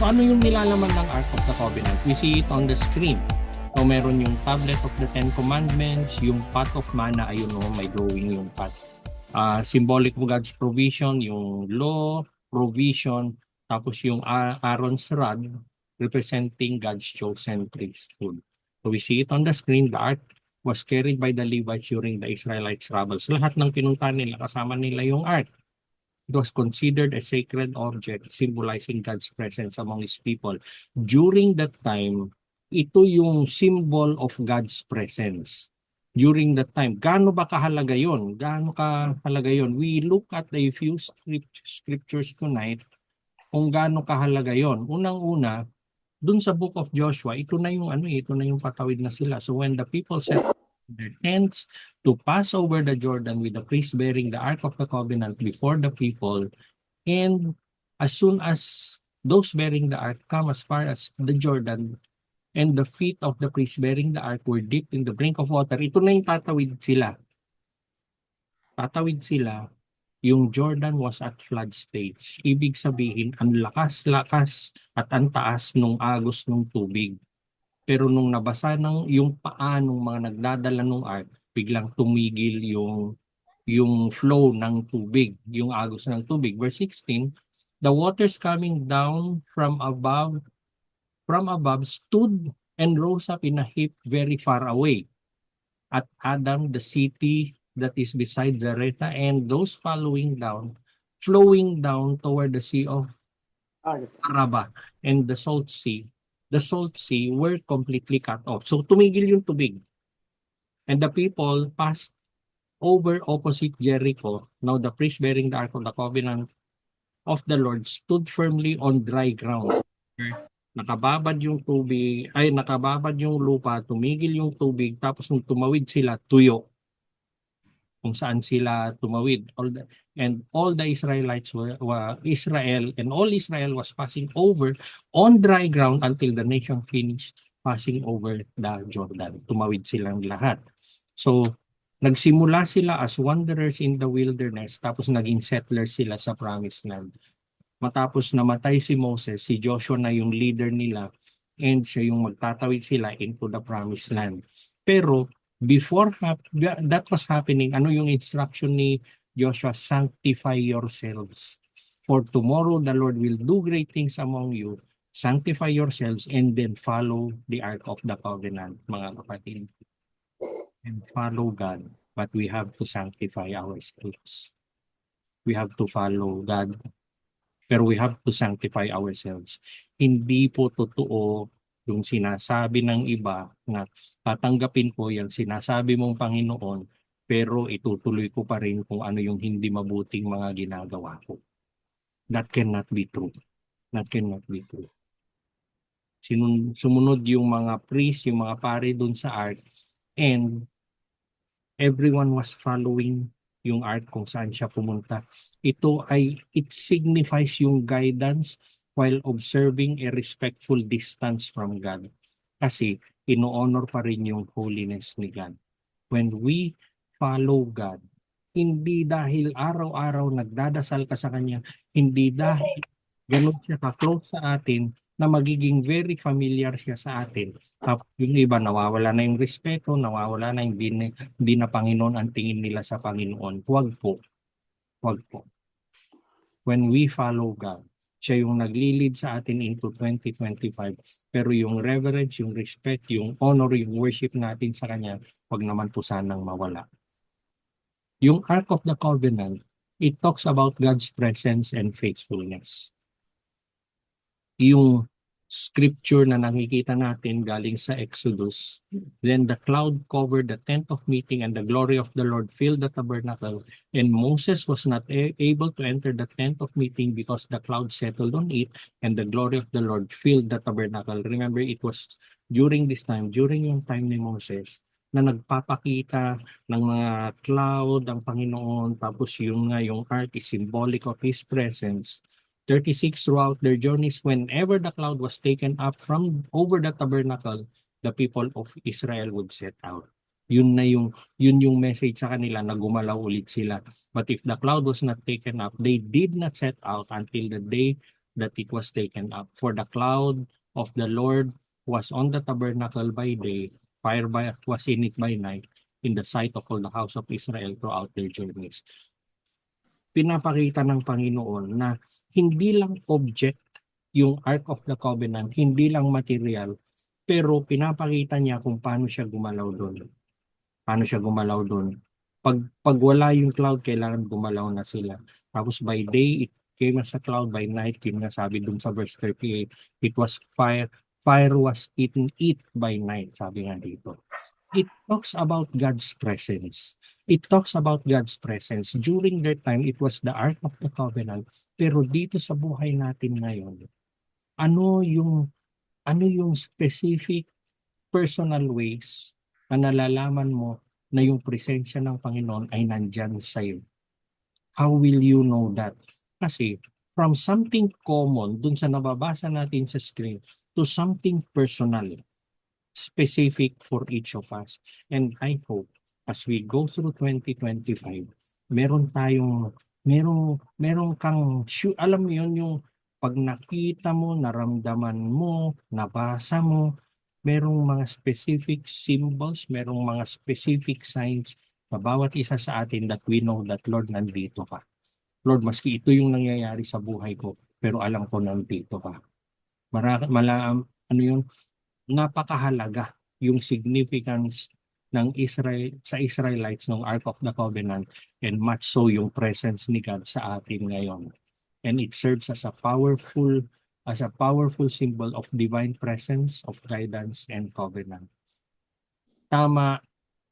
So ano yung nilalaman ng Ark of the Covenant? We see it on the screen. So meron yung tablet of the Ten Commandments, yung pot of manna, ayun o, may drawing yung pot. Symbolic of God's provision, yung law, provision, tapos yung Aaron's rod, representing God's chosen priesthood. So we see it on the screen. The ark was carried by the Levites during the Israelites' travels. Lahat ng pinuntahan nila, kasama nila yung ark. It was considered a sacred object symbolizing God's presence among His people. During that time, ito yung symbol of God's presence. During that time, gaano ba kahalaga yon? Gaano kahalaga yon? We look at a few scriptures tonight kung gaano kahalaga yon. Unang-una, dun sa book of Joshua, ito na yung patawid na sila. So when the people set their tents to pass over the Jordan with the priest bearing the Ark of the Covenant before the people, and as soon as those bearing the Ark come as far as the Jordan, and the feet of the priest bearing the Ark were dipped in the brink of water, ito na yung tatawid sila. Tatawid sila. Yung Jordan was at flood stage. Ibig sabihin, ang lakas-lakas at ang taas nung agos ng tubig. Pero nung nabasa yung paa ng mga nagdadala ng ark, biglang tumigil yung flow ng tubig, yung agos ng tubig. Verse 16, the waters coming down from above stood and rose up in a heap very far away. At Adam, the city that is beside Zarephath, and those flowing down toward the sea of Araba and the salt sea were completely cut off. So tumigil yung tubig. And the people passed over opposite Jericho. Now the priest bearing the Ark of the Covenant of the Lord stood firmly on dry ground. Nakababad yung lupa, tumigil yung tubig, tapos nung tumawid sila, tuyo. Kung saan sila tumawid. All the Israelites all Israel was passing over on dry ground until the nation finished passing over the Jordan. Tumawid silang lahat. So, nagsimula sila as wanderers in the wilderness, tapos naging settlers sila sa promised land. Matapos namatay si Moses, si Joshua na yung leader nila, and siya yung magtatawid sila into the promised land. Pero, before that was happening, ano yung instruction ni Joshua? Sanctify yourselves. For tomorrow the Lord will do great things among you. Sanctify yourselves and then follow the Ark of the Covenant, mga kapatid. And follow God, but we have to sanctify ourselves. We have to follow God, pero we have to sanctify ourselves. Hindi po totoo yung sinasabi ng iba na tatanggapin ko yung sinasabi mong Panginoon, pero itutuloy ko pa rin kung ano yung hindi mabuting mga ginagawa ko. That cannot be true. That cannot be true. Sumunod yung mga priest, yung mga pare dun sa ark, and everyone was following yung ark kung saan siya pumunta. It signifies yung guidance while observing a respectful distance from God. Kasi ino-honor pa rin yung holiness ni God. When we follow God, hindi dahil araw-araw nagdadasal ka sa Kanya, hindi dahil ganun siya ka-close sa atin na magiging very familiar siya sa atin. Tapos yung iba nawawala na yung respeto, nawawala na yung hindi na Panginoon ang tingin nila sa Panginoon. Huwag po. Huwag po. When we follow God, siya yung nagli-lead sa atin into 2025. Pero yung reverence, yung respect, yung honor, yung worship natin sa Kanya, wag naman po sanang mawala. Yung Ark of the Covenant, it talks about God's presence and faithfulness. Yung scripture na nakikita natin galing sa Exodus, then the cloud covered the tent of meeting and the glory of the Lord filled the tabernacle, and Moses was not able to enter the tent of meeting because the cloud settled on it and the glory of the Lord filled the tabernacle. Remember, it was during yung time ni Moses, na nagpapakita ng mga cloud ang Panginoon, tapos yung ark is symbolic of His presence. 36 throughout their journeys, whenever the cloud was taken up from over the tabernacle, the people of Israel would set out. Yun yung message sa kanila na gumalaw ulit sila. But if the cloud was not taken up, they did not set out until the day that it was taken up. For the cloud of the Lord was on the tabernacle by day, was in it by night, in the sight of all the house of Israel throughout their journeys. Pinapakita ng Panginoon na hindi lang object yung Ark of the Covenant, hindi lang material, pero pinapakita niya kung paano siya gumalaw doon. Paano siya gumalaw doon. Pag wala yung cloud, kailangan gumalaw na sila. Tapos by day, it came as a cloud. By night, yung nasabi doon sa verse 38, it was fire. Fire was eating it by night, sabi nga dito. It talks about God's presence. It talks about God's presence. During their time, it was the Ark of the Covenant. Pero dito sa buhay natin ngayon, ano yung specific personal ways na nalalaman mo na yung presensya ng Panginoon ay nandyan sa iyo? How will you know that? Kasi from something common dun sa nababasa natin sa screen to something personal, specific for each of us. And I hope as we go through 2025, meron kang, alam mo yun, yung pag nakita mo, naramdaman mo, nabasa mo, merong mga specific symbols, merong mga specific signs sa bawat isa sa atin that we know that Lord, nandito ka. Lord, maski ito yung nangyayari sa buhay ko, pero alam ko nandito ka. Napakahalaga yung significance ng sa Israelites ng Ark of the Covenant, and much so yung presence ni God sa atin ngayon. And it serves as a powerful symbol of divine presence, of guidance, and covenant. Tama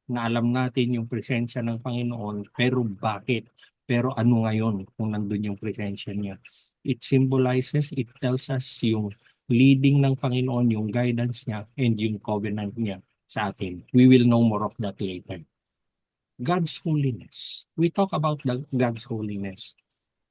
na alam natin yung presensya ng Panginoon, pero bakit? Pero ano ngayon kung nandun yung presensya niya? It tells us yung leading ng Panginoon, yung guidance niya, and yung covenant niya sa atin. We will know more of that later. God's holiness. We talk about God's holiness.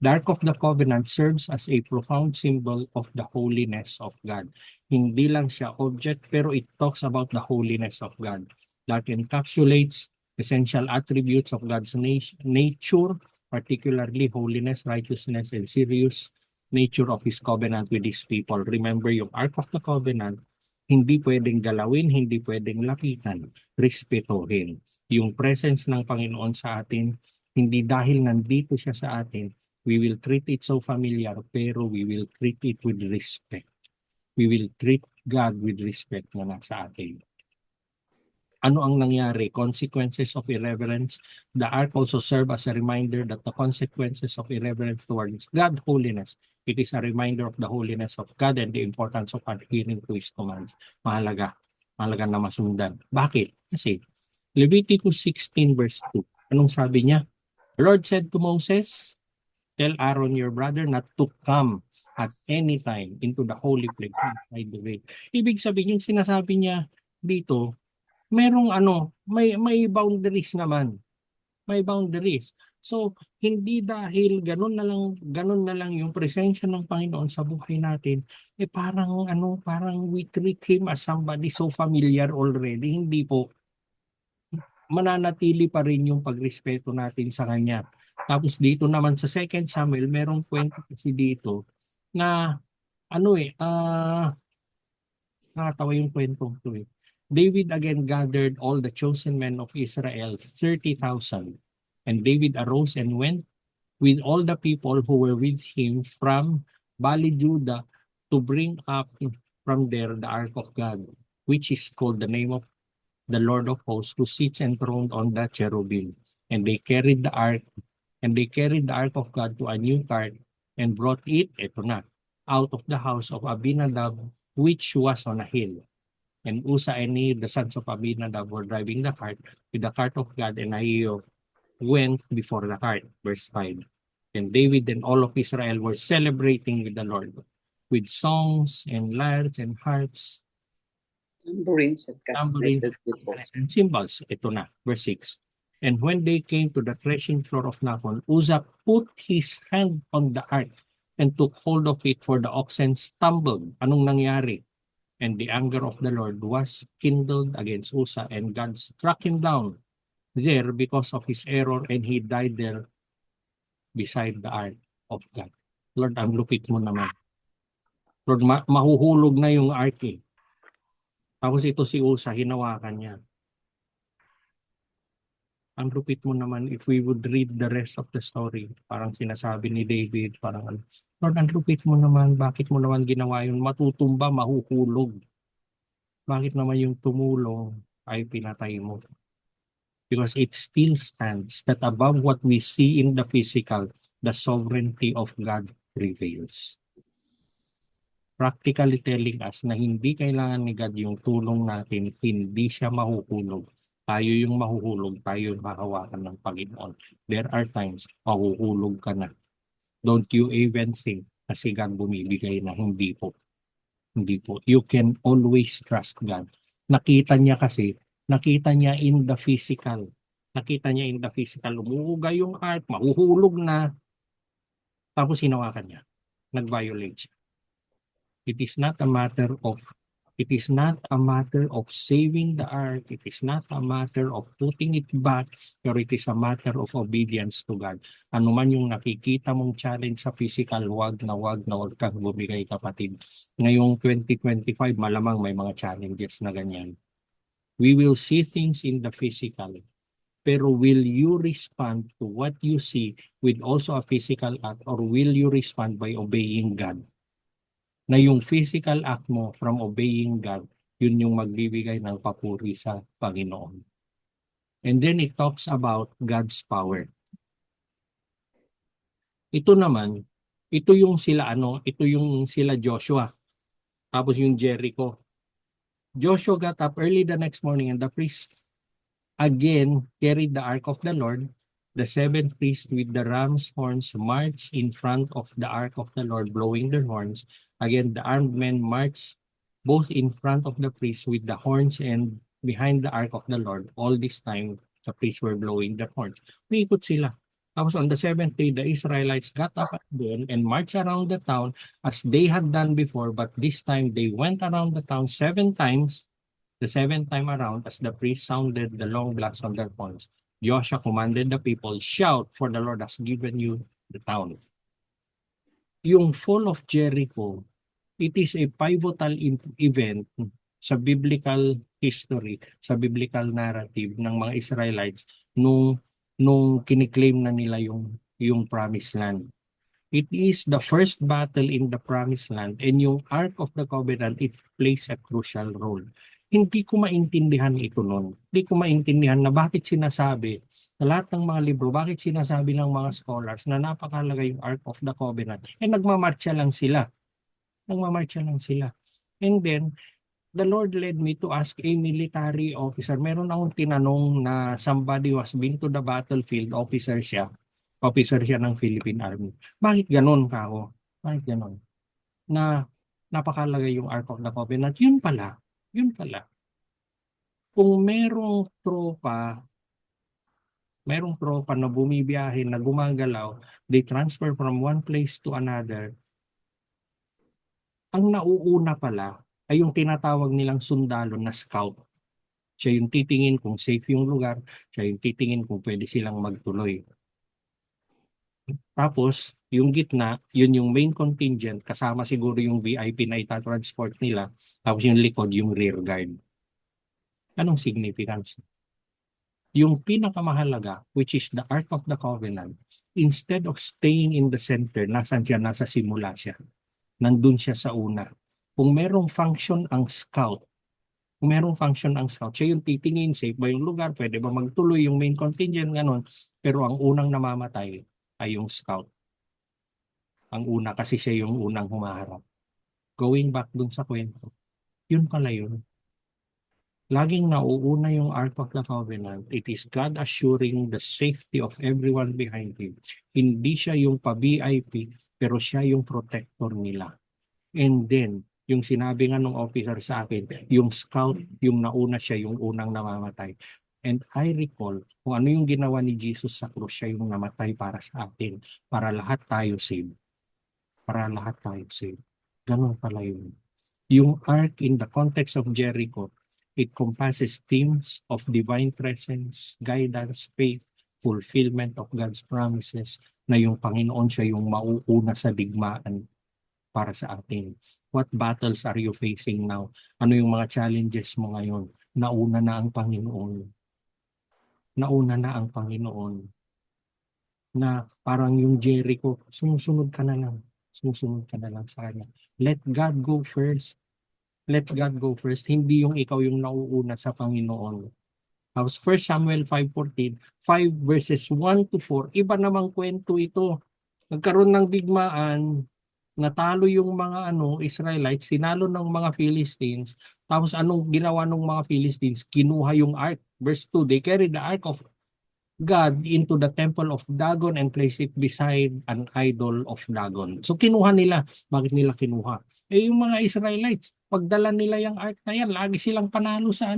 The Ark of the Covenant serves as a profound symbol of the holiness of God. Hindi lang siya object, pero it talks about the holiness of God that encapsulates essential attributes of God's nature, particularly holiness, righteousness, and serious nature of His covenant with His people. Remember, yung Ark of the Covenant, hindi pwedeng galawin, hindi pwedeng lapitan, respetuhin. Yung presence ng Panginoon sa atin, hindi dahil nandito siya sa atin, we will treat it so familiar, pero we will treat it with respect. We will treat God with respect na nasa atin. Ano ang nangyari? Consequences of irreverence. The Ark also served as a reminder that the consequences of irreverence towards God's holiness, it is a reminder of the holiness of God and the importance of adhering to His commands. Mahalaga na masundan. Bakit? Kasi Leviticus 16 verse 2. Anong sabi niya? The Lord said to Moses, tell Aaron your brother not to come at any time into the holy place inside the veil. Ibig sabihin, yung sinasabi niya dito, merong may boundaries naman. May boundaries. So, hindi dahil ganun na lang yung presensya ng Panginoon sa buhay natin, parang we treat Him as somebody so familiar already. Hindi po. Mananatili pa rin yung pagrespeto natin sa Kanya. Tapos dito naman sa 2 Samuel, merong kwento kasi dito na nakatawa yung kwento to eh. David again gathered all the chosen men of Israel, 30,000. And David arose and went with all the people who were with him from Bali Judah to bring up from there the Ark of God, which is called the name of the Lord of hosts, who sits enthroned on the cherubim. And they carried the ark of God to a new cart and brought it, out of the house of Abinadab, which was on a hill. And Uzzah and Nehir, the sons of Abinadab, were driving the cart with the cart of God, and Ahio went before the cart. Verse 5. And David and all of Israel were celebrating with the Lord with songs and lyres and harps, tambourines and cymbals. Ito na, verse 6. And when they came to the threshing floor of Nacon, Uzzah put his hand on the ark and took hold of it, for the oxen stumbled. Anong nangyari? And the anger of the Lord was kindled against Uzzah, and God struck him down there because of his error, and he died there beside the ark of God. Lord, ang lupit mo naman. Lord, mahuhulog na yung ark eh. Tapos ito si Usa, hinawakan niya. Ang lupit mo naman if we would read the rest of the story. Parang sinasabi ni David, parang ano, Lord, ang lupit mo naman, bakit mo naman ginawa yun? Matutumba, mahuhulog. Bakit naman yung tumulong ay pinatay mo? Because it still stands that above what we see in the physical, the sovereignty of God prevails. Practically telling us na hindi kailangan ni God yung tulong natin, hindi siya mahuhulog. Tayo yung mahuhulog, tayo yung hahawakan ng Panginoon. There are times, mahuhulog ka na. Don't you even think kasi God bumibigay na hindi po. Hindi po. You can always trust God. Nakita niya kasi, nakita niya in the physical. Nakita niya in the physical. Umuuga yung ark, mahuhulog na. Tapos hinawakan niya. Nag-violate siya. It is not a matter of saving the ark. It is not a matter of putting it back, or it is a matter of obedience to God. Ano man yung nakikita mong challenge sa physical, wag na wag kang bumigay, kapatid. Ngayong 2025, malamang may mga challenges na ganyan. We will see things in the physical. Pero will you respond to what you see with also a physical act, or will you respond by obeying God? Na yung physical act mo from obeying God, yun yung magbibigay ng papuri sa Panginoon. And then it talks about God's power. Ito naman, ito yung sila Joshua. Tapos yung Jericho. Joshua got up early the next morning, and the priest again carried the ark of the Lord. The 7 priests with the ram's horns marched in front of the ark of the Lord, blowing their horns. Again, the armed men marched both in front of the priests with the horns and behind the ark of the Lord. All this time, the priests were blowing their horns. Umiikot sila. Tapos on the 7th day, the Israelites got up again and marched around the town as they had done before, but this time they went around the town 7 times. The 7th time around, as the priests sounded the long blasts on their horns, Joshua commanded the people, shout, for the Lord has given you the town. Yung fall of Jericho, it is a pivotal event sa biblical history, sa biblical narrative ng mga Israelites nung kiniklaim na nila yung promised land. It is the first battle in the promised land, and yung Ark of the Covenant, it plays a crucial role. Hindi ko maintindihan ito noon. Hindi ko maintindihan na bakit sinasabi sa lahat ng mga libro, bakit sinasabi ng mga scholars na napakalaga yung Ark of the Covenant. Nagmamarcha lang sila. Nagmamarcha lang sila. And then, the Lord led me to ask a military officer. Meron akong tinanong na somebody was been to the battlefield, officer siya ng Philippine Army. Bakit ganun ka ako? Bakit ganun? Na napakalaga yung Ark of the Covenant. Yun pala. Kung merong tropa na bumibiyahe, na gumagalaw, they transfer from one place to another, ang nauuna pala ay yung tinatawag nilang sundalo na scout. Siya yung titingin kung safe yung lugar, siya yung titingin kung pwede silang magtuloy. Tapos, yung gitna, yun yung main contingent, kasama siguro yung VIP na itatransport nila, tapos yung likod, yung rear guard. Anong significance? Yung pinakamahalaga, which is the Ark of the Covenant, instead of staying in the center, nasa simula siya. Nandun siya sa una. Kung merong function ang scout, siya yung titingin, safe ba yung lugar, pwede ba magtuloy yung main contingent, ganun. Pero ang unang namamatay ay yung scout. Ang una kasi siya yung unang humaharap. Going back dun sa kwento, yun pala yun. Laging nauuna yung Ark of the Covenant. It is God assuring the safety of everyone behind Him. Hindi siya yung pa-VIP, pero siya yung protector nila. And then, yung sinabi nga ng officer sa akin, yung scout, yung nauna siya, yung unang namamatay. And I recall kung ano yung ginawa ni Jesus sa krus, siya yung namatay para sa atin, para lahat tayo save. Ganun pala yun. Yung ark in the context of Jericho, it compasses themes of divine presence, guidance, faith, fulfillment of God's promises, na yung Panginoon siya yung mauuna sa digmaan. para sa atin? What battles are you facing now? Ano yung mga challenges mo ngayon? Nauna na ang Panginoon. Nauna na ang Panginoon na parang yung Jericho, sumusunod ka na lang. Sumusunod ka na lang sa Kanya. Let God go first. Let God go first. Hindi yung ikaw yung nauuna sa Panginoon. Tapos 1 Samuel 5:14, 5 verses 1 to 4, iba namang kwento ito. Nagkaroon ng digmaan, natalo yung mga Israelites, sinalo ng mga Philistines. Tapos anong ginawa ng mga Philistines? Kinuha yung ark. Verse 2, they carried the ark of God into the temple of Dagon and placed it beside an idol of Dagon. So kinuha nila. Bakit nila kinuha? Yung mga Israelites, pagdala nila yung ark na yan, lagi silang panalo sa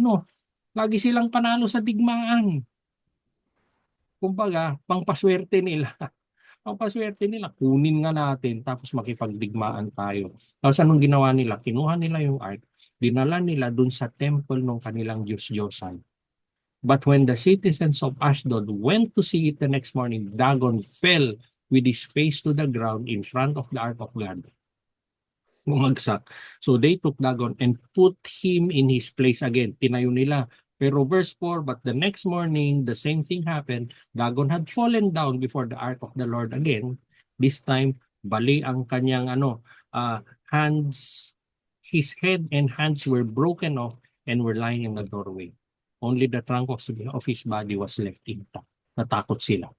lagi silang panalo sa digmaan. Kumbaga, pangpaswerte nila. Pangpaswerte nila, kunin nga natin tapos makipagdigmaan tayo. Tapos anong ginawa nila? Kinuha nila yung ark, dinala nila dun sa temple ng kanilang Diyos-Diyosan. But when the citizens of Ashdod went to see it the next morning, Dagon fell with his face to the ground in front of the ark of God. Bumagsak. So they took Dagon and put him in his place again. Tinayo nila. Pero verse 4, but the next morning, the same thing happened. Dagon had fallen down before the ark of the Lord again. This time, bali ang kanyang hands, his head and hands were broken off and were lying in the doorway. Only the trunk of his body was left intact. Natakot sila.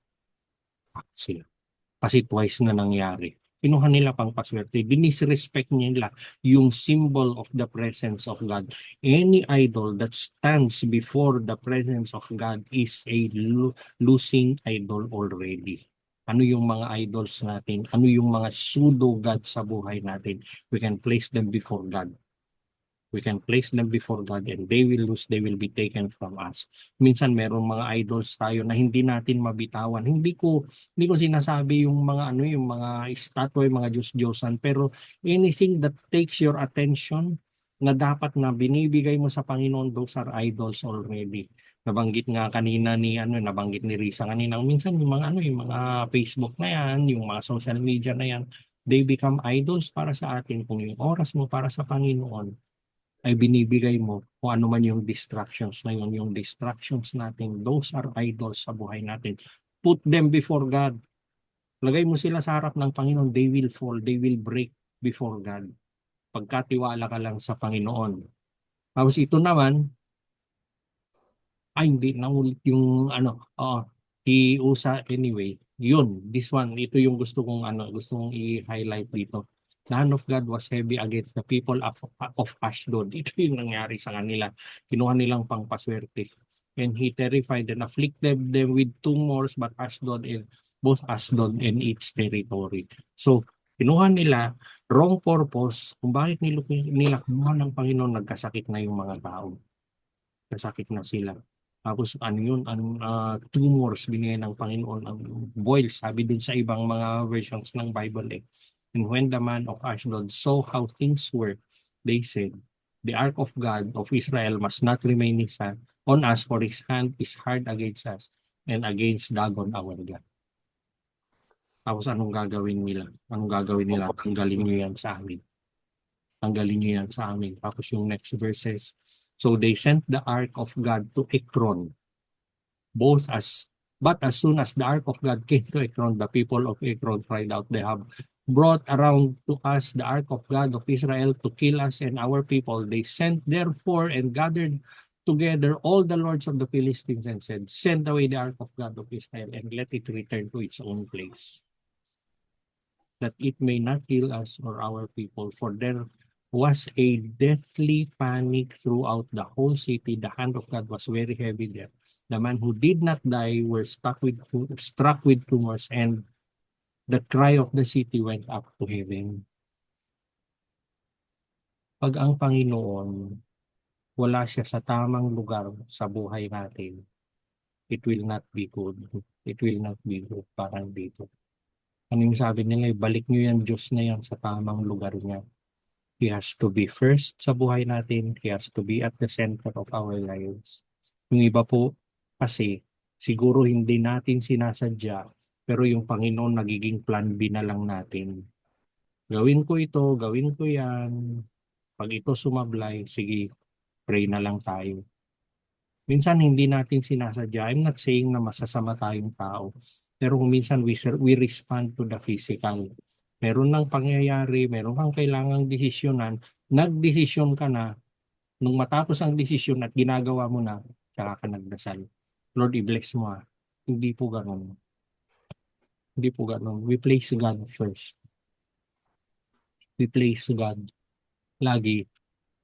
Kasi twice na nangyari. Kinuha nila pang paswerte. Dinisrespect nila yung symbol of the presence of God. Any idol that stands before the presence of God is a losing idol already. Ano yung mga idols natin? Ano yung mga pseudo-God sa buhay natin? We can place them before God. We can place them before God and they will lose, they will be taken from us. Minsan merong mga idols tayo na hindi natin mabitawan. Hindi ko sinasabi yung mga yung mga estatwa, yung mga Diyos-Diyosan, pero anything that takes your attention na dapat na binibigay mo sa Panginoon, those are idols already. Nabanggit nga kanina nabanggit ni Risa kanina, minsan yung mga yung mga Facebook na yan, yung mga social media na yan, they become idols para sa atin. Kung yung oras mo para sa Panginoon ay binibigay mo kung ano man yung distractions na yun, yung distractions natin, those are idols sa buhay natin. Put them before God. Lagay mo sila sa harap ng Panginoon, they will fall, they will break before God. Pagkatiwala ka lang sa Panginoon. Tapos ito naman, hindi naulit yung anyway, yun, this one, ito yung gusto kong i-highlight dito. The hand of God was heavy against the people of Ashdod. Ito yung nangyari sa kanila. Kinuha nilang pangpaswerte. And he terrified and afflicted them with tumors, but both Ashdod and its territory. So, kinuha nila, wrong purpose, kung bakit nila kinuha ng Panginoon, nagkasakit na yung mga tao. Kasakit na sila. Tapos tumors binigay ng Panginoon, ang boils, sabi din sa ibang mga versions ng Bible. And when the man of Ashdod saw how things were, they said, the ark of God of Israel must not remain on us, for his hand is hard against us and against Dagon our God. Tapos anong gagawin nila? Tanggalin niyo yan sa amin. Tanggalin niyo yan sa amin. Tapos yung next verses, so they sent the ark of God to Ekron. But as soon as the ark of God came to Ekron, the people of Ekron cried out, they have brought around to us the ark of God of Israel to kill us and our people. They sent therefore and gathered together all the lords of the Philistines and said, send away the ark of God of Israel and let it return to its own place, that it may not kill us or our people. For there was a deathly panic throughout the whole city. The hand of God was very heavy there. The man who did not die were struck with tumors, and the cry of the city went up to heaven. Pag ang Panginoon, wala siya sa tamang lugar sa buhay natin, it will not be good. It will not be good. Parang dito. Ano yung sabi nila? Balik nyo yan, Diyos na yan, sa tamang lugar niya. He has to be first sa buhay natin. He has to be at the center of our lives. Yung iba po, kasi siguro hindi natin sinasadya, pero yung Panginoon nagiging plan B na lang natin. Gawin ko ito, gawin ko yan. Pag ito sumablay, sige, pray na lang tayo. Minsan hindi natin sinasadya. I'm not saying na masasama tayong tao. Pero kung minsan we respond to the physical. Meron nang pangyayari, meron kang kailangang desisyonan, nagdesisyon ka na, nung matapos ang desisyon at ginagawa mo na, saka ka nagdasal. Lord, i-bless mo ah. Hindi po ganun. Hindi po ganun. We place God first. We place God lagi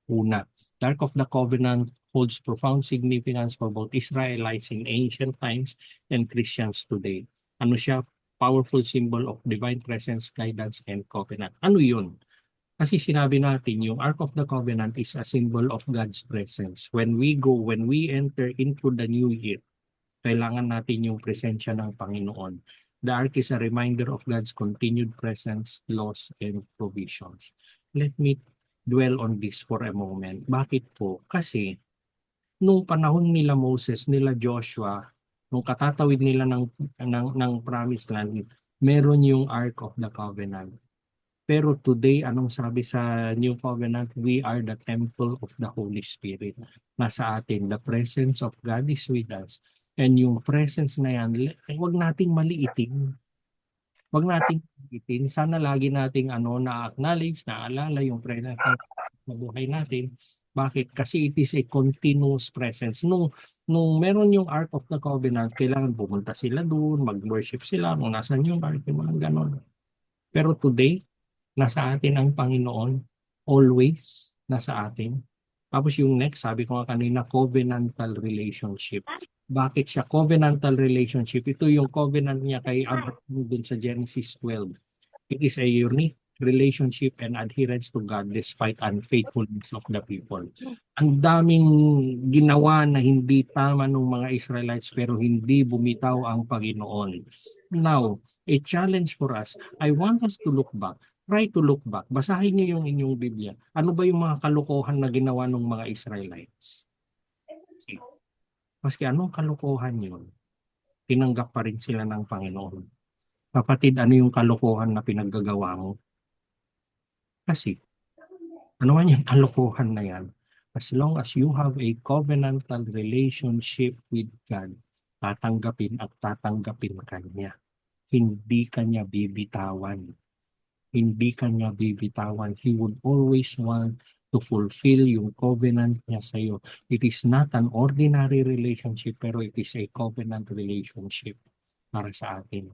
una. The Ark of the Covenant holds profound significance for both Israelites in ancient times and Christians today. Ano siya? Powerful symbol of divine presence, guidance, and covenant. Ano yun? Kasi sinabi natin, yung Ark of the Covenant is a symbol of God's presence. When we enter into the new year, kailangan natin yung presensya ng Panginoon. The Ark is a reminder of God's continued presence, laws, and provisions. Let me dwell on this for a moment. Bakit po? Kasi nung panahon nila Moses, nila Joshua, nung katatawid nila ng Promised Land, meron yung Ark of the Covenant. Pero today, anong sabi sa New Covenant? We are the temple of the Holy Spirit. Nasa atin, the presence of God is with us. And yung presence na yan, huwag nating maliitin. Huwag nating maliitin. Sana lagi nating na-acknowledge, naalala yung presence ng buhay natin. Bakit? Kasi it is a continuous presence. Nung meron yung Ark of the Covenant, kailangan pumunta sila doon, mag-worship sila, kung nasan yung Ark, yung mga ganon. Pero today, nasa atin ang Panginoon, always nasa atin. Tapos yung next, sabi ko nga kanina, covenantal relationship. Bakit siya covenantal relationship? Ito yung covenant niya kay Abraham dun sa Genesis 12. It is a unique relationship and adherence to God despite unfaithfulness of the people. Ang daming ginawa na hindi tama ng mga Israelites pero hindi bumitaw ang Panginoon. Now, a challenge for us, I want us to look back. Try to look back. Basahin niyo yung inyong Biblia. Ano ba yung mga kalokohan na ginawa ng mga Israelites? Okay. Maski anong kalokohan yun, tinanggap pa rin sila ng Panginoon. Kapatid, ano yung kalokohan na pinaggagawa mo? Kasi, ano man yung kalokohan na yan, as long as you have a covenantal relationship with God, tatanggapin at tatanggapin ka niya. Hindi ka niya bibitawan. Hindi ka niya bibitawan. He would always want to fulfill yung covenant niya sa iyo. It is not an ordinary relationship, pero it is a covenant relationship para sa atin.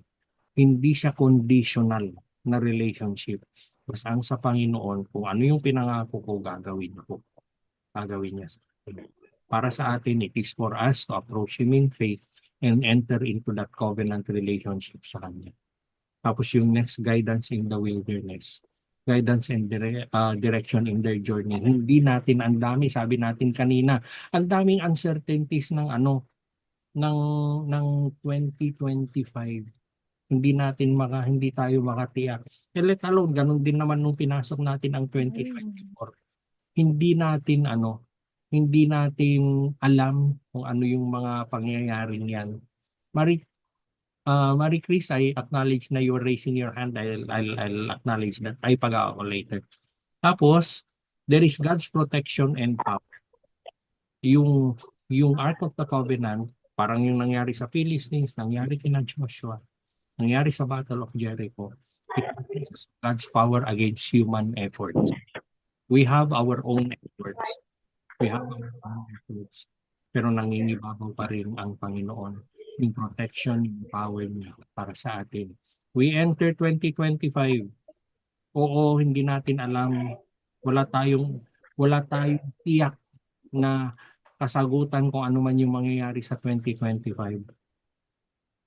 Hindi siya conditional na relationship. Basta ang sa Panginoon, kung ano yung pinangako ko, gagawin ko. Gagawin niya sa atin. Para sa atin, it is for us to approach Him in faith and enter into that covenant relationship sa Kanya. Tapos yung next, guidance in the wilderness. Guidance and direction in their journey. Hindi natin, ang dami, sabi natin kanina, ang daming uncertainties ng ng 2025. Hindi tayo makatiyak. Let alone, ganun din naman nung pinasok natin ang 2024. Hindi natin alam kung ano yung mga pangyayaring yan. Marie Chris, I acknowledge na you're raising your hand. I'll acknowledge that. Ay pag ako later. Tapos, there is God's protection and power. Yung Ark of the Covenant, parang yung nangyari sa Philistines, nangyari kina Joshua, nangyari sa Battle of Jericho. It is God's power against human efforts. We have our own efforts. Pero nangingibabaw pa rin ang Panginoon. Yung protection, yung power niya para sa atin. We enter 2025. Oo, hindi natin alam. Wala tayong tiyak na kasagutan kung ano man yung mangyayari sa 2025.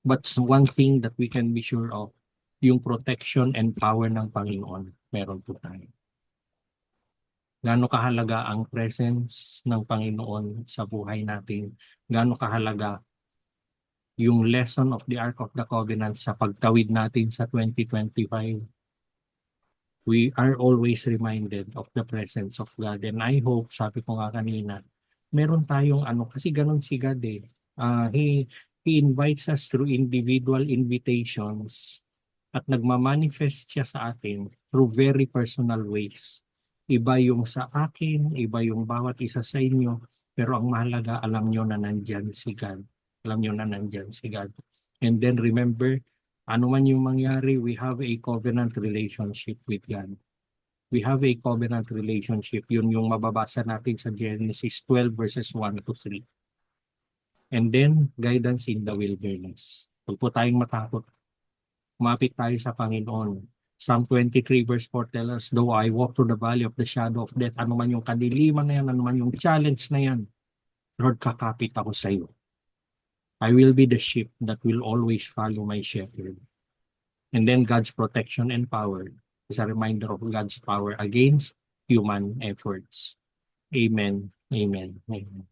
But one thing that we can be sure of, yung protection and power ng Panginoon, meron po tayo. Gaano kahalaga ang presence ng Panginoon sa buhay natin? Gaano kahalaga yung lesson of the Ark of the Covenant sa pagtawid natin sa 2025? We are always reminded of the presence of God. And I hope, sabi ko nga kanina, meron tayong kasi ganun si God eh. He invites us through individual invitations at nagmamanifest siya sa atin through very personal ways. Iba yung sa akin, iba yung bawat isa sa inyo, pero ang mahalaga, alam nyo na nandyan si God. Alam nyo na nandyan si God. And then remember, ano man yung mangyari, we have a covenant relationship with God. We have a covenant relationship. Yun yung mababasa natin sa Genesis 12 verses 1 to 3. And then, guidance in the wilderness. Huwag po tayong matakot. Kumapit tayo sa Panginoon. Psalm 23 verse 4 tells us, though I walk through the valley of the shadow of death, ano man yung kadiliman na yan, ano man yung challenge na yan, Lord, kakapit ako sa iyo. I will be the sheep that will always follow my shepherd. And then God's protection and power is a reminder of God's power against human efforts. Amen. Amen. Amen.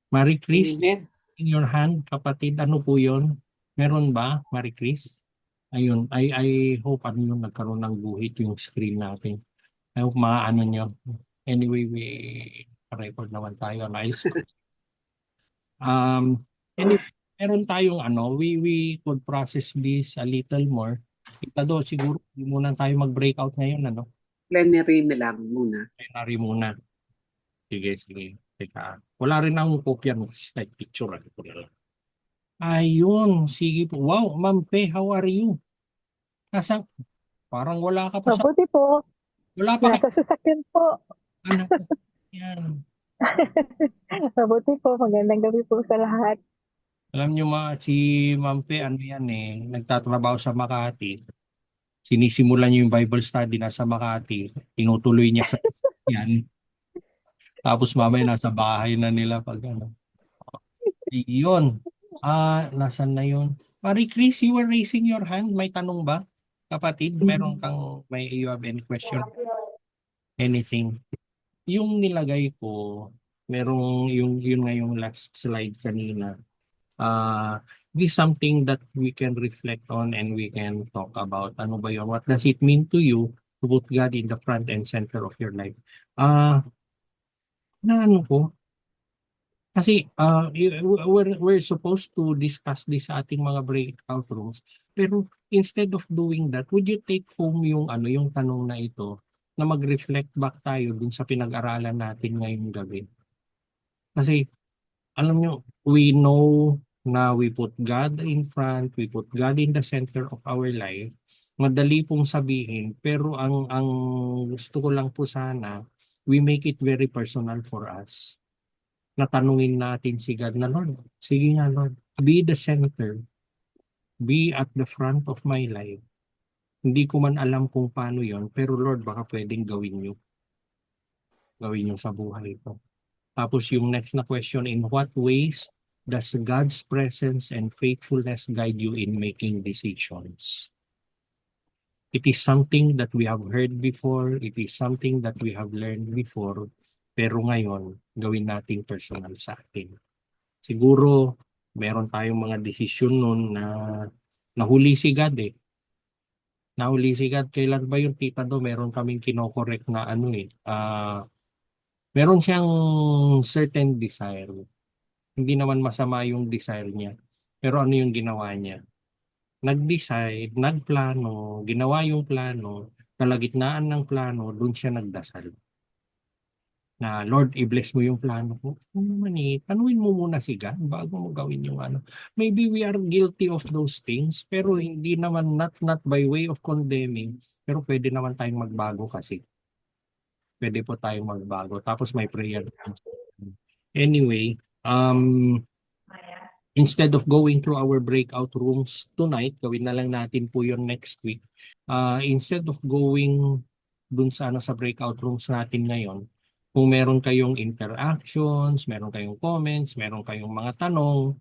Marie Chris, Amen. in your hand, kapatid, ano po yun? Meron ba, Marie Chris? Ayun, I hope ano yung nagkaroon ng guhit yung screen natin. I hope maano nyo. Anyway, we record naman tayo. Nice. Anyway, meron tayong ano, we could process this a little more. Ito siguro, hindi muna tayo mag-breakout ngayon, ano? Plenary na lang muna. Plenary muna. Sige, sige. Teka. Wala rin akong kopya ng slide picture. Ayun, sige po. Wow, Ma'am Pe, how are you? Nasa, parang wala ka pa sa, Mabuti po. wala pa ka, Nasa sasakyan po. anak. Yan. Mabuti po. Magandang gabi po sa lahat. Alam nyo si Ma'am Pe, ano yan nagtatrabaho sa Makati. Sinisimulan niyo yung Bible study nasa Makati. Tinutuloy niya sa yan. Tapos mamaya nasa bahay na nila pag ano. Yun. Nasan na yun? Marie Chris, you were raising your hand. May tanong ba? Kapatid, meron kang, you have any question? Anything? Yung nilagay ko, merong yun nga yung last slide kanina. This is something that we can reflect on and we can talk about. Ano ba yun? What does it mean to you to put God in the front and center of your life? Na ano ko? Kasi we're supposed to discuss this sa ating mga breakout rooms. Pero instead of doing that, would you take home yung yung tanong na ito na mag-reflect back tayo dun sa pinag-aralan natin ngayong gabi? Kasi alam nyo, we know na we put God in front, we put God in the center of our life. Madali pong sabihin, pero ang gusto ko lang po sana, we make it very personal for us. Natanungin natin si God na, Lord, sige nga Lord, be the center, be at the front of my life. Hindi ko man alam kung paano yon, pero Lord, baka pwedeng gawin nyo. Gawin nyo sa buhay ko. Tapos yung next na question, in what ways does God's presence and faithfulness guide you in making decisions? It is something that we have heard before, it is something that we have learned before, pero ngayon, gawin nating personal sa atin. Siguro, meron tayong mga desisyon nun na nahuli si God Nahuli si God. Kailan ba yung tita do? Meron kaming kinokorek na meron siyang certain desire. Hindi naman masama yung desire niya. Pero ano yung ginawa niya? Nag-decide, nagplano, ginawa yung plano, kalagitnaan ng plano, doon siya nagdasal. Na Lord, i-bless mo yung plano ko. Ano naman tanungin mo muna si God bago mo gawin yung ano. Maybe we are guilty of those things, pero hindi naman not by way of condemning, pero pwede naman tayong magbago kasi. Pwede po tayong magbago. Tapos may prayer. Anyway, instead of going through our breakout rooms tonight, gawin na lang natin po yun next week. Instead of going dun sa breakout rooms natin ngayon, kung meron kayong interactions, meron kayong comments, meron kayong mga tanong,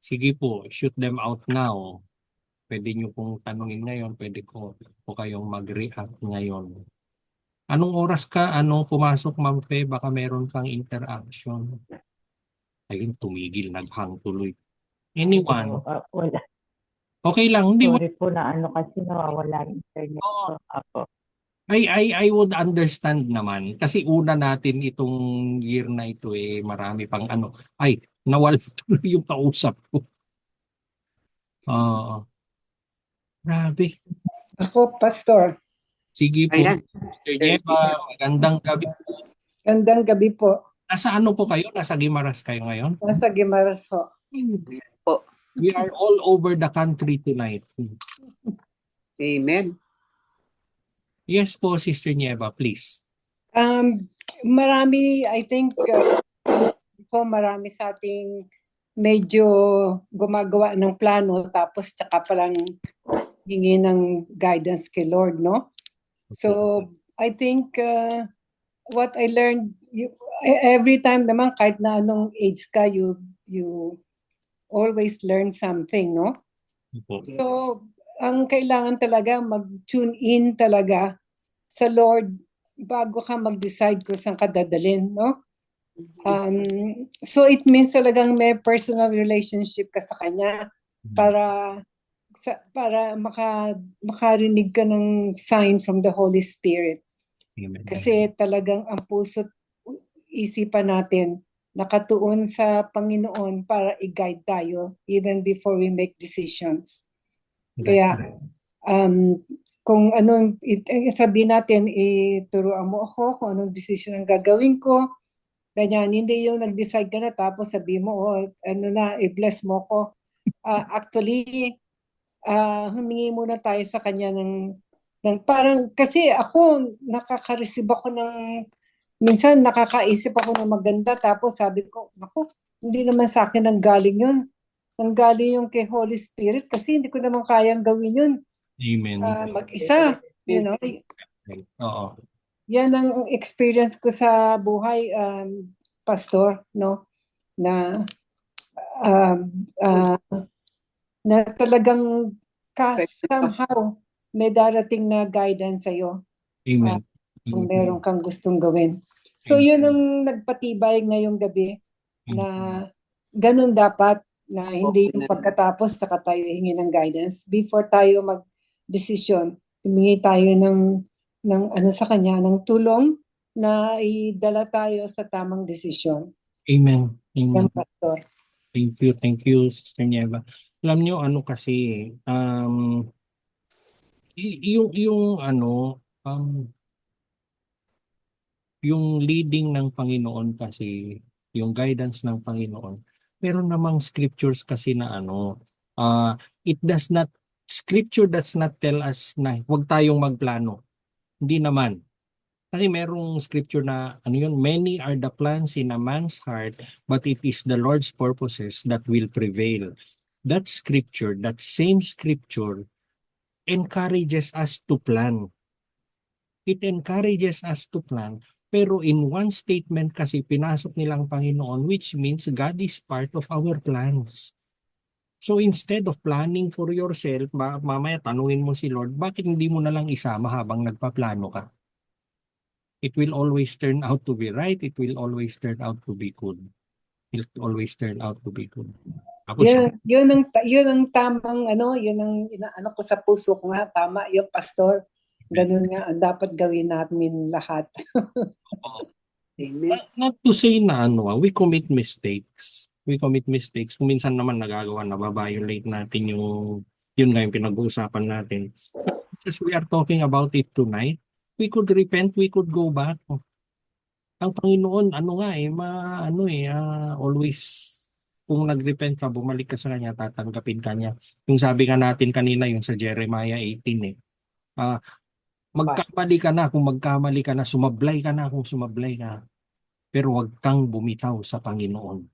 sige po, shoot them out now. Pwede nyo pong tanungin ngayon, pwede po kayong mag-react ngayon. Anong oras ka, pumasok, Ma'am Fe? Baka meron kang interaction. Ayun, tumigil, naghang tuloy. Anyone? Wala. Okay lang, hindi. Sorry po na kasi nawawala yung internet ko. Ako. I would understand naman kasi una natin itong year na ito marami pang nawala tuloy yung kausap ko. Grabe. Ako, Pastor. Sige po. Ayan. Sister Nieva, magandang gabi. Gandang gabi po. Nasa ano po kayo? Nasa Guimaras kayo ngayon? Nasa Guimaras ho. Po. We are all over the country tonight. Amen. Yes po, Sister Nieva, please. Marami, I think, marami sa ating medyo gumagawa ng plano tapos tsaka palang hingi ng guidance kay Lord, no? So, I think what I learned, every time naman, kahit na anong age ka, you always learn something, no? So, ang kailangan talaga mag-tune in talaga sa Lord bago ka mag-decide kung saan ka dadalhin, no? So it means talagang may personal relationship ka sa Kanya para makarinig ka ng sign from the Holy Spirit. Amen. Kasi talagang ang puso't isipan natin nakatuon sa Panginoon para i-guide tayo even before we make decisions. Kaya kung anong sabihin natin, ituruan mo ako kung anong decision ang gagawin ko. Ganyan, hindi yung nag-decide ka na tapos sabi mo, i-bless mo ko. Actually, humingi muna tayo sa kanya ng parang, kasi ako, nakaka-receive ako minsan nakakaisip ako ng maganda, tapos sabi ko, naku, hindi naman sa akin ang galing yun. Ang galing yung kay Holy Spirit kasi hindi ko naman kayang gawin yun. Amen. Mag-isa, you know. Oo. Yan ang experience ko sa buhay, Pastor, no? Na na talagang somehow may darating na guidance sa'yo. Amen. Kung meron kang gustong gawin. So yun ang nagpatibay ngayong gabi na ganun dapat, na hindi yung pagkatapos saka tayo hingi ng guidance. Before tayo mag-decision, humingi tayo ng ano sa kanya, ng tulong na idala tayo sa tamang desisyon. Amen. Amen. Yan, Pastor. Thank you, Sister Nieva. Alam nyo, ano kasi, yung leading ng Panginoon kasi, yung guidance ng Panginoon, meron namang scriptures kasi na scripture does not tell us na huwag tayong magplano. Hindi naman. Kasi merong scripture na many are the plans in a man's heart, but it is the Lord's purposes that will prevail. That same scripture encourages us to plan. It encourages us to plan, pero in one statement kasi pinasok nilang Panginoon, which means God is part of our plans. So instead of planning for yourself, mamaya tanungin mo si Lord, bakit hindi mo na lang isama habang nagpaplano ka? It will always turn out to be right. It will always turn out to be good. It will always turn out to be good. Yun ang tamang yun ang inaano ko sa puso ko nga, tama yung Pastor. Ganun nga ang dapat gawin namin lahat. Amen. Not to say na we commit mistakes. We commit mistakes. Kung minsan naman nagagawa, nababiolate natin yun nga yung pinag-uusapan natin. Because we are talking about it tonight, we could repent, we could go back. Ang Panginoon, always, kung nag-repent ka, bumalik ka sa Kanya, tatanggapin ka niya. Yung sabi nga natin kanina, yung sa Jeremiah 18 magkamali ka na kung magkamali ka na, sumablay ka na kung sumablay ka. Pero huwag kang bumitaw sa Panginoon.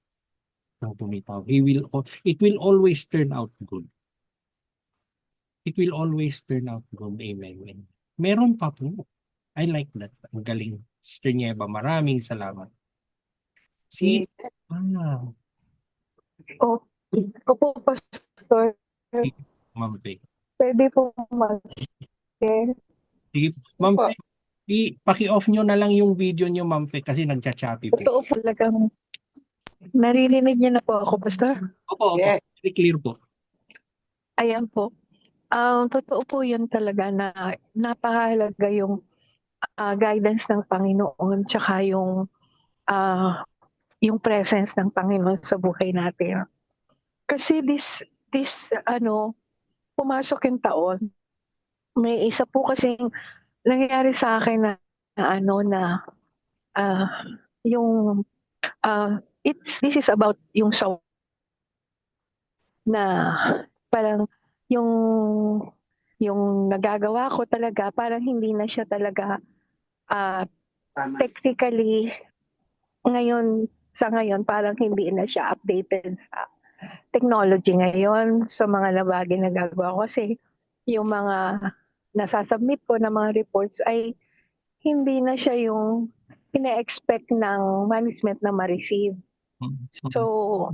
Kang bumitaw. It will always turn out good. It will always turn out good. Amen. Meron pa po. I like that. Ang galing. Sister Nieva, maraming salamat. Opo, Pastor. Ma'am Faye. Pwede po mag-share. Sige, Ma'am Faye, paki-off nyo na lang yung video nyo, Ma'am Faye, kasi nagcha-choppy. Totoo po talagang naririnig niyo na po ako, Pastor? Opo. Yes. Very clear po. Ayan po. Totoo po yun talaga na napakahalaga yung guidance ng Panginoon tsaka yung presence ng Panginoon sa buhay natin. Kasi pumasok yung taon. may isa po kasing nangyari sa akin na ano na ah, yung this is about yung sa na parang yung yung nagagawa ko talaga parang hindi na siya talaga ah, Tama. technically ngayon parang hindi na siya updated sa technology ngayon sa mga bagay na gagawa ko kasi yung mga nasasubmit ko na mga reports ay hindi na siya yung ina-expect ng management na ma-receive. So,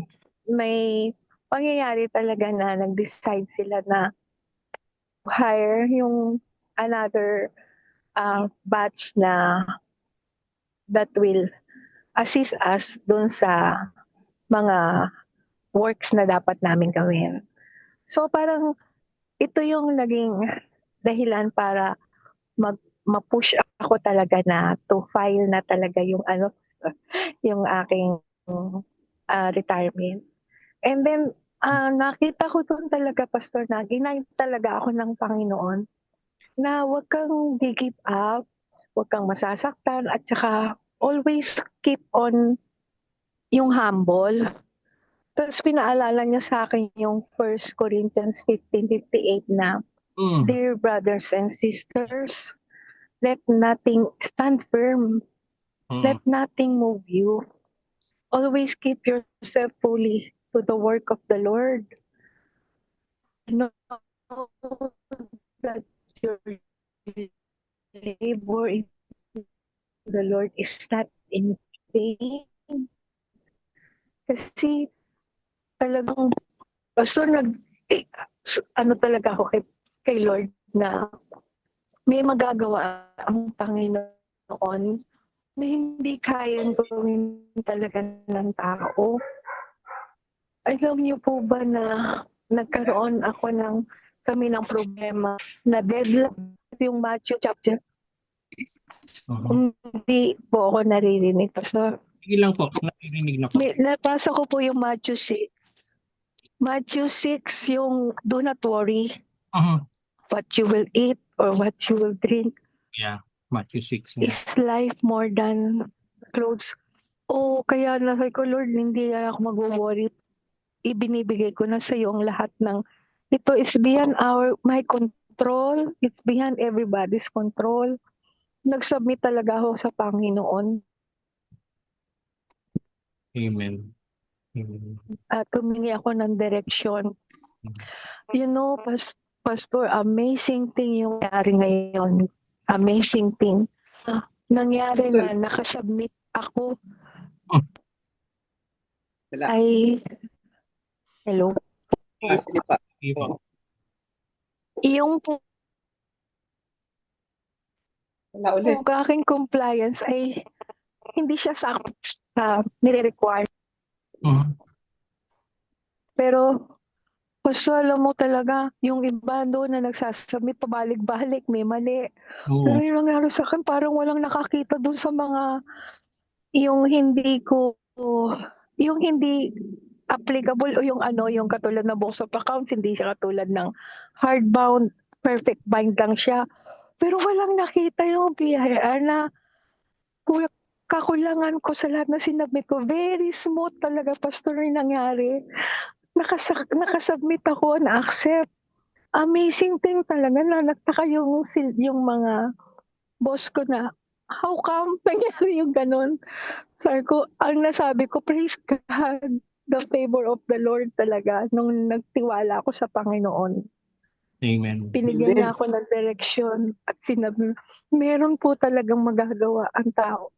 may pangyayari talaga na nag-decide sila na hire yung another batch na that will assist us dun sa mga works na dapat namin gawin. So parang ito yung naging dahilan para ma-push ako talaga na to file na talaga yung yung aking retirement. And then nakita ko doon talaga pastor na ginay talaga ako ng Panginoon na huwag kang give up, huwag kang masasaktan at saka always keep on yung humble. Tapos pinaalala niya sa akin yung 1 Corinthians 15:58 na, Dear brothers and sisters, let nothing stand firm, let nothing move you. Always keep yourself fully to the work of the Lord. Know that your labor in the Lord is not in vain. Kasi talagang pastor ano talaga ako kay Lord na may magagawa ang Panginoon na hindi kayang gawin talaga ng tao. Alam niyo po ba na nagkaroon kami ng problema na deadline yung Matthew chapter. Hindi po ako naririnig. Pastor. Sige lang po, naririnig na po. Napasa ko po yung Matthew 6. Matthew 6, yung do not worry what you will eat or what you will drink. Yeah, Matthew 6 nga. Is life more than clothes? Kaya nasa ko, Lord, hindi na ako mag-worry. Ibinibigay ko na sa iyo ang lahat ng ito is beyond my control. It's beyond everybody's control. Nag-submit talaga ako sa Panginoon. Amen. At humingi ako ng direksyon. You know, Pastor, amazing thing yung nangyari ngayon. Amazing thing. Nangyari na nakasubmit ako. Ay, hello? Sige pa. Yung Wala ulit. aking compliance ay hindi siya nire-require. Pero, Pastor, alam mo talaga, yung iba doon na nagsasubmit pabalik-balik, may mali. Pero yung nangyari sa akin, parang walang nakakita doon sa mga yung hindi applicable o yung katulad ng books of accounts, hindi siya katulad ng hardbound, perfect bind lang siya. Pero walang nakita yung BIR na kakulangan ko sa lahat na sinabit ko. Very smooth talaga, Pastor, yung nangyari. Nakasubmit ako, na-accept. Amazing thing talaga na nagtaka yung mga boss ko na, how come nangyari yung ganun? Ang nasabi ko, praise God, the favor of the Lord talaga nung nagtiwala ako sa Panginoon. Amen. Binigyan niya ako ng direksyon at sinabi, meron po talagang magagawa ang tao.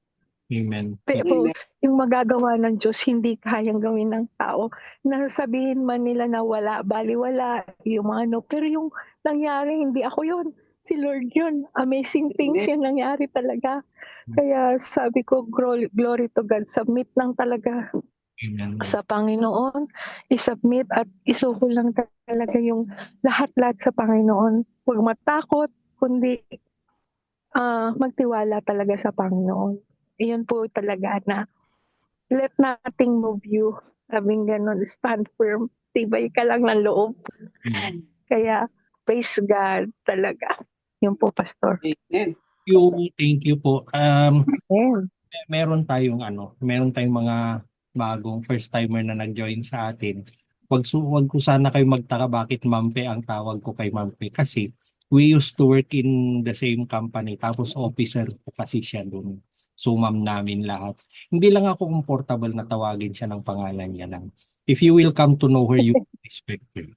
Amen. Pero yung magagawa ng Diyos, hindi kayang gawin ng tao. Nasabihin man nila na wala, baliwala, yung pero yung nangyari, hindi ako yun. Si Lord yun. Amazing things yung nangyari talaga. Kaya sabi ko, glory to God. Submit lang talaga. Amen. Sa Panginoon, isubmit at isuko lang talaga yung lahat-lahat sa Panginoon. Huwag matakot, kundi magtiwala talaga sa Panginoon. Iyon po talaga na let nothing move you. Sabing ganun, stand firm. Tibay ka lang ng loob. Kaya praise God talaga. Yun po, Pastor. Amen. Thank you po. Amen. Meron tayong mga bagong first timer na nag-join sa atin. Wag ko sana kayo magtaka bakit Mampe ang tawag ko kay Mampe kasi we used to work in the same company tapos officer po kasi siya doon. So ma'am namin lahat. Hindi lang ako comfortable na tawagin siya ng pangalan niya lang. If you will come to know her, you will respect her.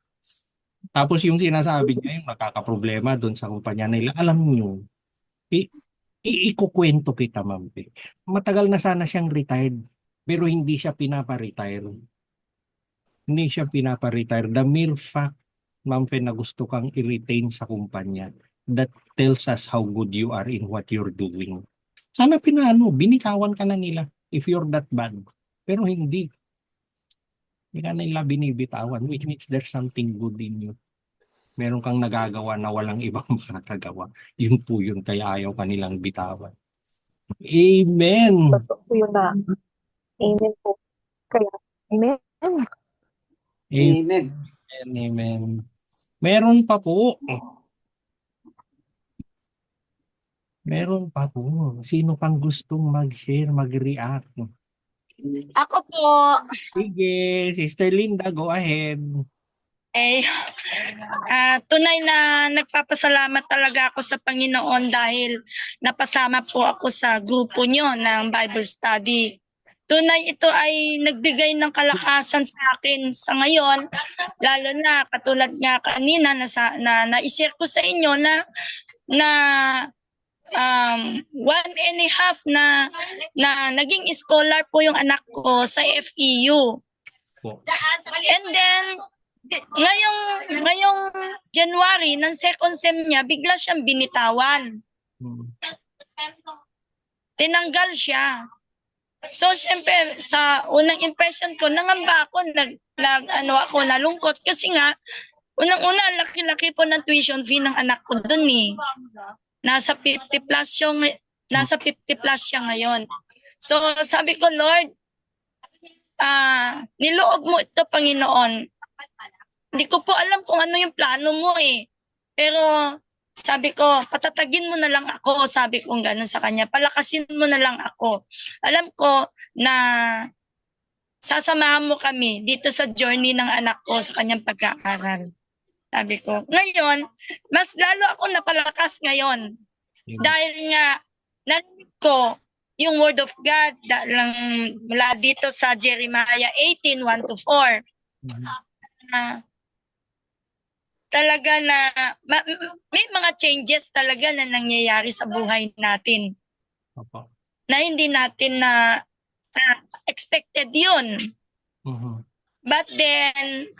Tapos yung sinasabi niya yung nakakaproblema doon sa kumpanya nila, alam niyo, ikukwento kita, ma'am. Matagal na sana siyang retired, pero hindi siya pinapa-retire. Hindi siya pinapa-retire. The mere fact, ma'am, na gusto kang i-retain sa kumpanya, that tells us how good you are in what you're doing. Sana binikawan ka na nila if you're that bad. Pero hindi. Hindi ka nila binibitawan, which means there's something good in you. Meron kang nagagawa na walang ibang makakagawa. Yun po yun, kaya ayaw kanilang bitawan. Amen. Totoo po yun na. Amen po. Kaya, amen. Amen. Amen. Meron pa po. Meron pa po. Sino pang gustong mag-share, mag-react? Ako po, Sige, Sister Linda, go ahead. tunay na nagpapasalamat talaga ako sa Panginoon dahil napasama po ako sa grupo nyo ng Bible Study. Tunay ito ay nagbigay ng kalakasan sa akin sa ngayon, lalo na katulad nga kanina na na-share ko sa inyo na 1.5 na naging scholar po yung anak ko sa FEU. And then ngayong January ng second sem niya, bigla siyang binitawan. Tinanggal siya. So syempre sa unang impression ko, nangamba ako, nalungkot kasi nga unang-una laki-laki po ng tuition fee ng anak ko dun eh. Nasa 50 plus siya ngayon. So sabi ko, Lord, niloob mo ito, Panginoon. Hindi ko po alam kung ano yung plano mo eh. Pero sabi ko, patatagin mo na lang ako, sabi ko gano'n sa kanya. Palakasin mo na lang ako. Alam ko na sasamahan mo kami dito sa journey ng anak ko sa kanyang pag-aaral. Sabi ko. Ngayon, mas lalo ako napalakas ngayon. Dahil nga, narinig ko yung Word of God mula dito sa Jeremiah 18:1-4. Talaga na may mga changes talaga na nangyayari sa buhay natin. Na hindi natin na expected yun. But then,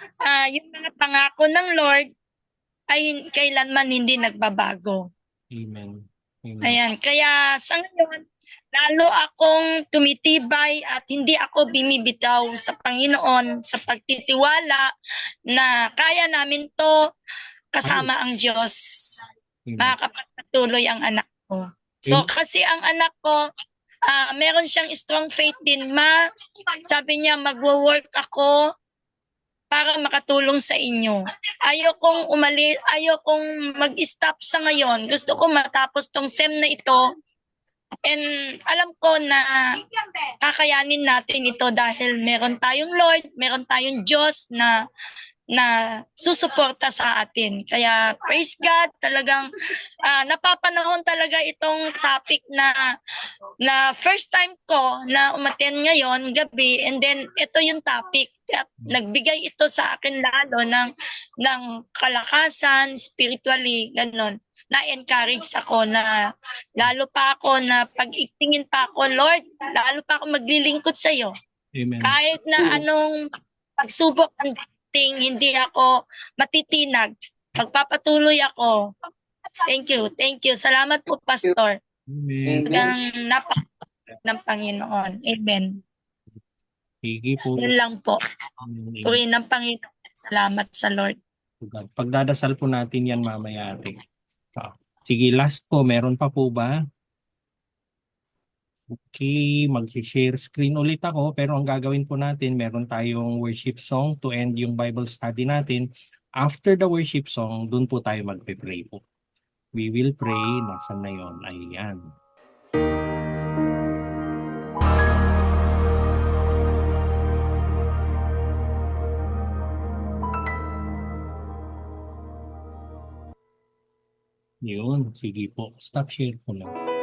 yung mga pangako ng Lord ay kailanman hindi nagbabago. Amen. Ayan. Kaya sa ngayon, lalo akong tumitibay at hindi ako bimibitaw sa Panginoon sa pagtitiwala na kaya namin to kasama ang Diyos. Makakapagpatuloy ang anak ko. So kasi ang anak ko, meron siyang strong faith din, Ma. Sabi niya, magwo-work ako para makatulong sa inyo. Ayokong mag-stop sa ngayon. Gusto ko matapos tong SEM na ito. And alam ko na kakayanin natin ito dahil meron tayong Lord, meron tayong Diyos na susuporta sa atin. Kaya praise God, talagang napapanahon talaga itong topic na first time ko na umattend ngayon gabi, and then ito yung topic at nagbigay ito sa akin lalo ng kalakasan spiritually, ganon. Na-encourage ako na lalo pa ako na pag-itingin pa ako, Lord, lalo pa ako maglilingkod sa iyo. Amen. Kahit na anong pagsubok ang hindi ako matitinag. Magpapatuloy ako. Thank you. Salamat po, Pastor. Amen. Amen. Ng Panginoon. Amen. Sige po. Yun lang po. Amen. Purihin ng Panginoon. Salamat sa Lord. Pagdadasal po natin yan mamaya, ate. Sige, last po. Meron pa po ba? Okay, mag-share screen ulit ako, pero ang gagawin po natin, meron tayong worship song to end yung Bible study natin. After the worship song, dun po tayo magpe-pray po. We will pray. Nasaan na yun? Ayan. Yun. Sige po. Stop share ko lang.